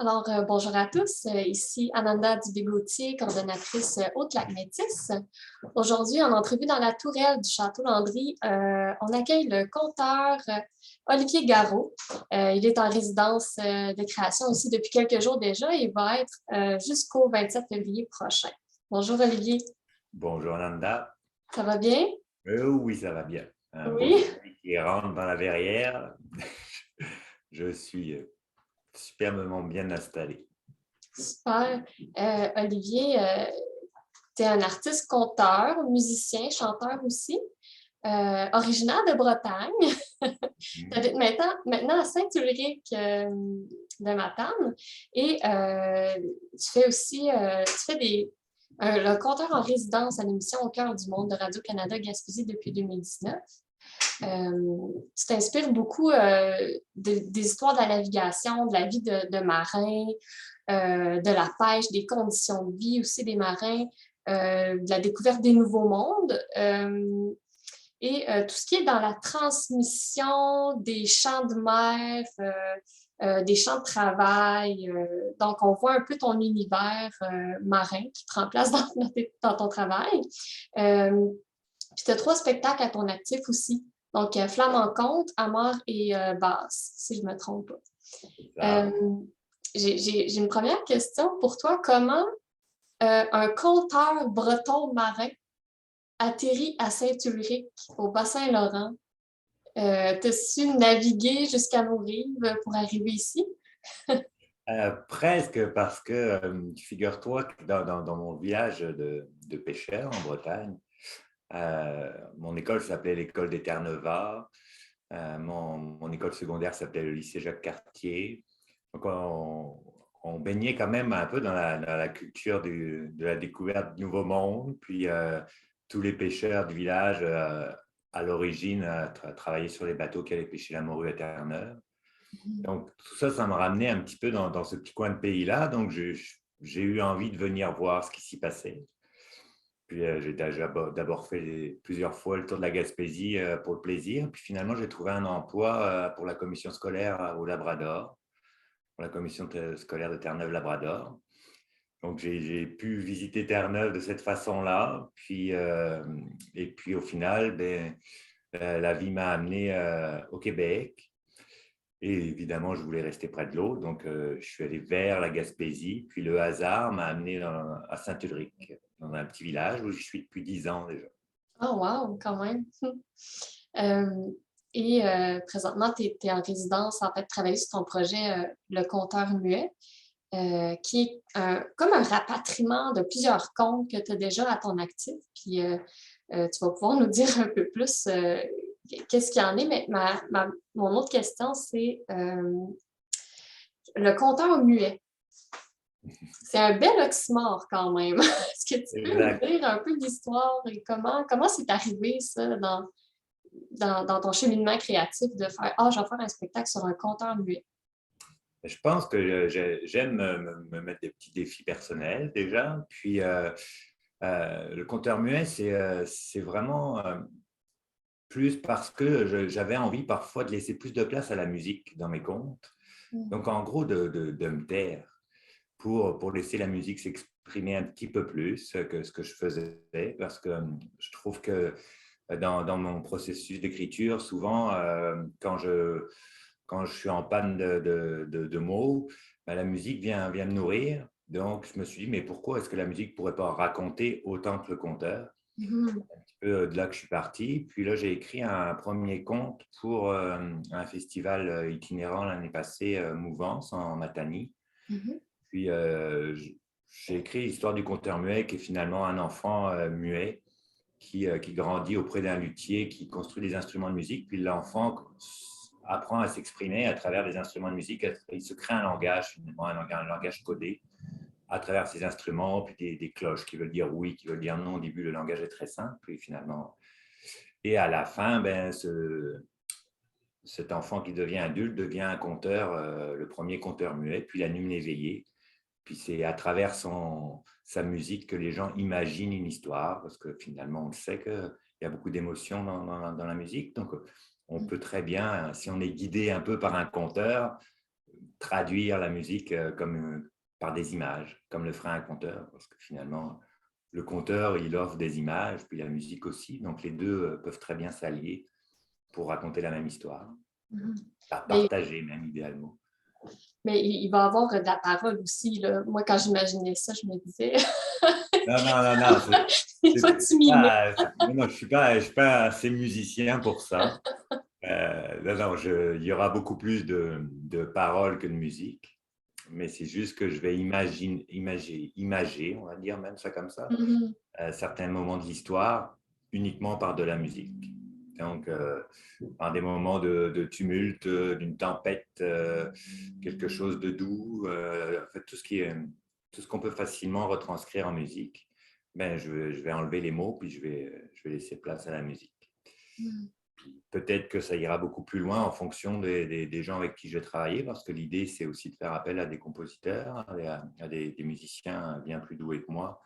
Alors, bonjour à tous. Ici Ananda Dubé-Gauthier, coordonnatrice Haute-Lac Métis. Aujourd'hui, en entrevue dans la tourelle du Château Landry, on accueille le conteur Olivier Garot. Il est en résidence de création aussi depuis quelques jours déjà et va être jusqu'au 27 février prochain. Bonjour Olivier, Bonjour Nanda. ça va bien? Oui, ça va bien. Un beau Oui, soleil qui rentre dans la verrière. Je suis superbement bien installé. super. Olivier, tu es un artiste, conteur, musicien, chanteur aussi. Originaire de Bretagne. Tu Mhm. habites maintenant à Saint-Ulrich de Matane et tu fais aussi le conteur en résidence à l'émission Au cœur du monde de Radio-Canada Gaspésie depuis 2019. Tu t'inspires beaucoup des histoires de la navigation, de la vie de marin, de la pêche, des conditions de vie aussi des marins, de la découverte des nouveaux mondes. Tout ce qui est dans la transmission des champs de mer, des champs de travail. Donc, on voit un peu ton univers marin qui prend place dans ton travail. Puis, tu as 3 spectacles à ton actif aussi. Donc, Flamme en conte, Amor et Basse, si je ne me trompe pas. Ça. J'ai une première question pour toi. Comment un conteur breton marin atterrit à Saint-Ulrich, au Bas-Saint-Laurent? T'as su naviguer jusqu'à nos rives pour arriver ici? Presque parce que, figure-toi que dans mon village de pêcheurs en Bretagne, mon école s'appelait l'école des Terre-Neuve. Mon école secondaire s'appelait le lycée Jacques-Cartier. Donc, on baignait quand même un peu dans la culture de la découverte du Nouveau Monde. Puis, tous les pêcheurs du village, à l'origine, travaillaient sur les bateaux qui allaient pêcher la morue à Terre-Neuve. Donc, tout ça, ça m'a ramené un petit peu dans ce petit coin de pays-là. Donc, j'ai eu envie de venir voir ce qui s'y passait. Puis, j'ai d'abord fait plusieurs fois le tour de la Gaspésie pour le plaisir. Puis, finalement, j'ai trouvé un emploi pour la commission scolaire au Labrador, pour la commission scolaire de Terre-Neuve-Labrador. Donc, j'ai pu visiter Terre-Neuve de cette façon-là. Puis, et puis, au final, la vie m'a amené au Québec. Et évidemment, je voulais rester près de l'eau. Donc, je suis allé vers la Gaspésie. Puis, le hasard m'a amené à Saint-Ulrich, dans un petit village où je suis depuis 10 ans déjà. Oh, wow, quand même. Présentement, tu es en résidence, en fait, travailler sur ton projet Le Conteur muet, qui est comme un rapatriement de plusieurs contes que tu as déjà à ton actif. Puis, tu vas pouvoir nous dire un peu plus qu'est-ce qu'il y en est. Mais mon autre question, c'est le conteur muet. C'est un bel oxymore quand même. Est-ce que tu peux nous Exact. dire un peu l'histoire et comment c'est arrivé ça dans ton cheminement créatif de faire Ah, je vais faire un spectacle sur un conteur muet. Je pense que j'aime me mettre des petits défis personnels déjà. Puis, le conteur muet, c'est vraiment plus parce que j'avais envie parfois de laisser plus de place à la musique dans mes contes. Mm. Donc, en gros, de me taire pour laisser la musique s'exprimer un petit peu plus que ce que je faisais. Parce que je trouve que dans mon processus d'écriture, souvent, quand je suis en panne de mots, ben, la musique vient me nourrir. Donc, je me suis dit, mais pourquoi est-ce que la musique ne pourrait pas raconter autant que le conteur? Mhm. Un petit peu de là que je suis parti. Puis là, j'ai écrit un premier conte pour un festival itinérant l'année passée, Mouvance, en Matanie. Mhm. Puis, j'ai écrit l'histoire du conteur muet, qui est finalement un enfant muet qui grandit auprès d'un luthier qui construit des instruments de musique. Puis l'enfant apprend à s'exprimer à travers des instruments de musique. Il se crée un langage, finalement, un langage codé à travers ces instruments, puis des cloches qui veulent dire oui, qui veulent dire non. Au début, le langage est très simple, puis finalement. Et à la fin, cet enfant qui devient adulte devient un conteur, le premier conteur muet, puis la nuit éveillée. Puis c'est à travers sa musique que les gens imaginent une histoire, parce que finalement, on sait qu'il y a beaucoup d'émotions dans la musique. Donc, on peut très bien, si on est guidé un peu par un conteur, traduire la musique par des images, comme le ferait un conteur, parce que finalement, le conteur, il offre des images, puis la musique aussi, donc les deux peuvent très bien s'allier pour raconter la même histoire, Mhm. Mais, partager même idéalement. mais il va y avoir de la parole aussi, là. Moi, quand j'imaginais ça, je me disais, Non, non, non, non, il faut que tu m'y mettes. non, je suis pas assez musicien pour ça. Non, non, il y aura beaucoup plus de paroles que de musique, mais c'est juste que je vais imager, on va dire même ça comme ça, Mhm. certains moments de l'histoire uniquement par de la musique. Donc, par des moments de tumulte, d'une tempête, quelque chose de doux, en fait, tout ce qu'on peut facilement retranscrire en musique, ben, je vais enlever les mots, puis je vais laisser place à la musique. Mhm. Peut-être que ça ira beaucoup plus loin en fonction des gens avec qui je vais travailler, parce que l'idée, c'est aussi de faire appel à des compositeurs, à des musiciens bien plus doués que moi,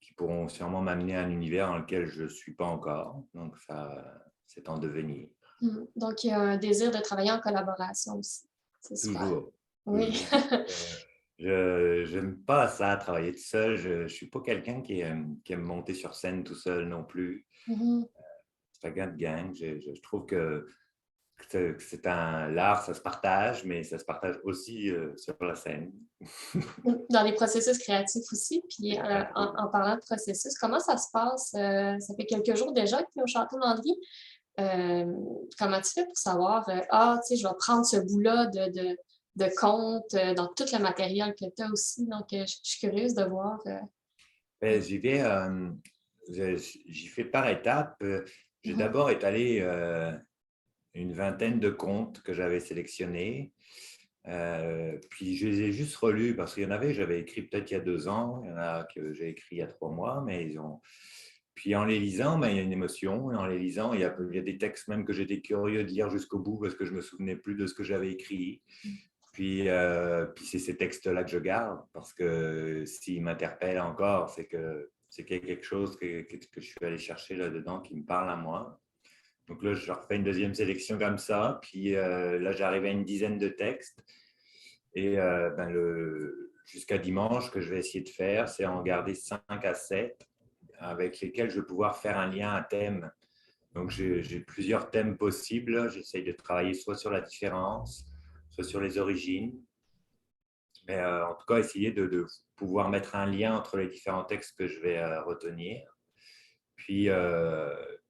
qui pourront sûrement m'amener à un univers dans lequel je ne suis pas encore. Donc, ça, c'est en devenir. Mhm. Donc, il y a un désir de travailler en collaboration aussi. C'est super. Toujours, Oui. toujours. Je n'aime pas ça, travailler tout seul. Je ne suis pas quelqu'un qui aime monter sur scène tout seul non plus. Mhm. C'est un gars de gang. Je trouve que l'art, ça se partage, mais ça se partage aussi sur la scène. Dans les processus créatifs aussi. Puis, Exactement. en parlant de processus, comment ça se passe? Ça fait quelques jours déjà que tu es au Château Landry. Euh, Comment tu fais pour savoir, tu sais, je vais prendre ce bout-là de compte dans tout le matériel que tu as aussi. Donc, je suis curieuse de voir. Ben, j'y fais par étapes. J'ai Mhm, d'abord étalé une vingtaine de contes que j'avais sélectionnés. Puis je les ai juste relus parce qu'il y en avait que j'avais écrit peut-être il y a 2 ans, il y en a que j'ai écrit il y a 3 mois, mais ils ont. Puis en les lisant, ben, il y a une émotion. Et en les lisant, il y a des textes même que j'étais curieux de lire jusqu'au bout parce que je me souvenais plus de ce que j'avais écrit. Puis c'est ces textes-là que je garde parce que s'ils m'interpellent encore, c'est qu'il y a quelque chose que je suis allé chercher là-dedans qui me parle à moi. Donc là, je refais une deuxième sélection comme ça. Puis là, j'arrive à une dizaine de textes. Et jusqu'à dimanche, ce que je vais essayer de faire, c'est en garder 5 à 7 avec lesquels je vais pouvoir faire un lien, un thème. Donc j'ai plusieurs thèmes possibles. J'essaye de travailler soit sur la différence, soit sur les origines. Mais en tout cas, essayer de pouvoir mettre un lien entre les différents textes que je vais retenir. Puis,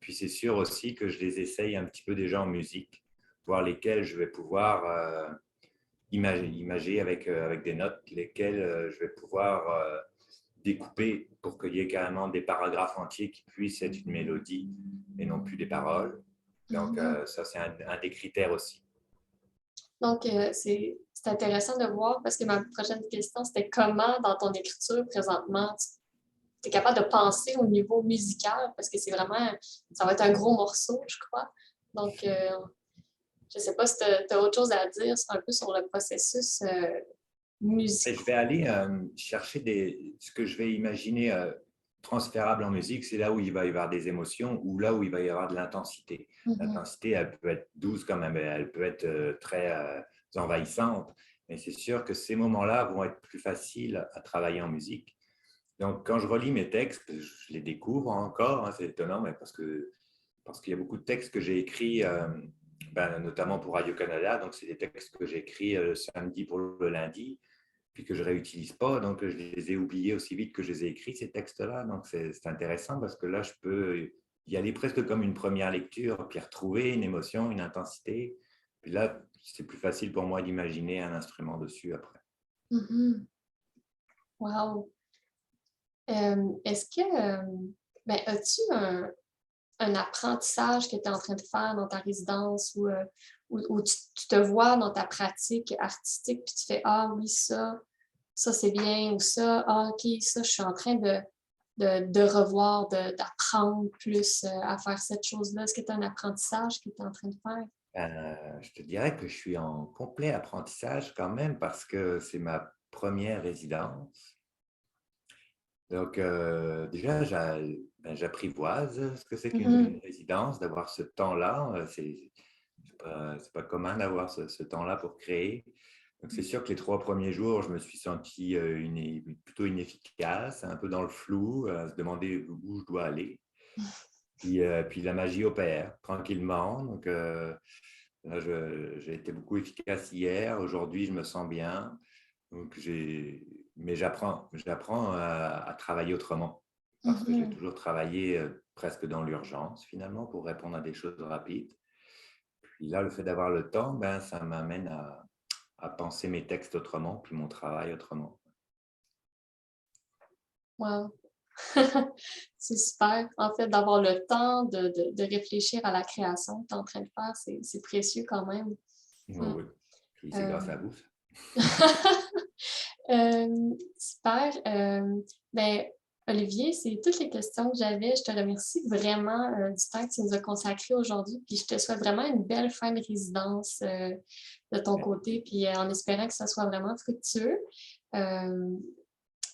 puis c'est sûr aussi que je les essaye un petit peu déjà en musique, voir lesquels je vais pouvoir imager avec des notes, lesquels je vais pouvoir découper pour qu'il y ait carrément des paragraphes entiers qui puissent être une mélodie et non plus des paroles. Donc, mhm. ça, c'est un des critères aussi. Donc, c'est intéressant de voir parce que ma prochaine question, c'était comment dans ton écriture présentement, tu es capable de penser au niveau musical parce que c'est vraiment, ça va être un gros morceau, je crois. Donc, je ne sais pas si tu as autre chose à dire un peu sur le processus Et je musical. vais aller chercher ce que je vais imaginer transférable en musique, c'est là où il va y avoir des émotions ou là où il va y avoir de l'intensité. Mhm. L'intensité, elle peut être douce quand même, elle peut être très envahissante, mais c'est sûr que ces moments-là vont être plus faciles à travailler en musique. Donc, quand je relis mes textes, je les découvre encore, hein, c'est étonnant, mais parce qu'il y a beaucoup de textes que j'ai écrits, notamment pour Radio-Canada, donc c'est des textes que j'ai écrits le samedi pour le lundi, puis que je ne réutilise pas, donc je les ai oubliés aussi vite que je les ai écrits, ces textes-là. Donc c'est intéressant parce que là, je peux y aller presque comme une première lecture, puis retrouver une émotion, une intensité. Puis là, c'est plus facile pour moi d'imaginer un instrument dessus après. Mhm. Wow. Est-ce que, ben, as-tu un apprentissage que tu es en train de faire dans ta résidence ou tu te vois dans ta pratique artistique puis tu fais ah oui, ça c'est bien ou ça, ah ok, ça je suis en train de revoir, d'apprendre plus à faire cette chose-là. Est-ce que tu as un apprentissage que tu es en train de faire? Je te dirais que je suis en complet apprentissage quand même parce que c'est ma première résidence. Donc, déjà, j'apprivoise ce que c'est qu'une Mhm. résidence, d'avoir ce temps-là. C'est pas commun d'avoir ce temps-là pour créer. Donc, c'est sûr que les 3 premiers jours, je me suis senti plutôt inefficace, un peu dans le flou, à se demander où je dois aller. Puis la magie opère tranquillement. Donc, là, j'ai été beaucoup efficace hier. Aujourd'hui, je me sens bien. Donc, mais j'apprends à travailler autrement parce que j'ai Mhm. toujours travaillé presque dans l'urgence finalement pour répondre à des choses rapides. Puis là, le fait d'avoir le temps, ben, ça m'amène à penser mes textes autrement, puis mon travail autrement. Wow. C'est super. En fait, d'avoir le temps de réfléchir à la création que tu es en train de faire, c'est précieux quand même. Oui, Mm. oui. Puis c'est Euh, grâce à vous. Ça. Super. Ben, Olivier, c'est toutes les questions que j'avais. Je te remercie vraiment du temps que tu nous as consacré aujourd'hui. Puis je te souhaite vraiment une belle fin de résidence de ton côté, puis en espérant que ça soit vraiment fructueux. Euh,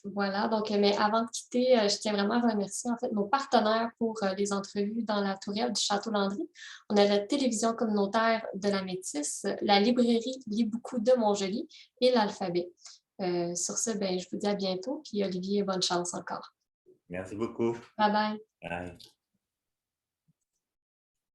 voilà, donc, mais avant de quitter, je tiens vraiment à remercier en fait nos partenaires pour les entrevues dans la tourelle du Château Landry. On a la télévision communautaire de la Métisse, la librairie Lis beaucoup de Montjoly et l'Alphabet. Sur ce, ben, je vous dis à bientôt, puis Olivier, bonne chance encore. Merci beaucoup. Bye bye. Bye.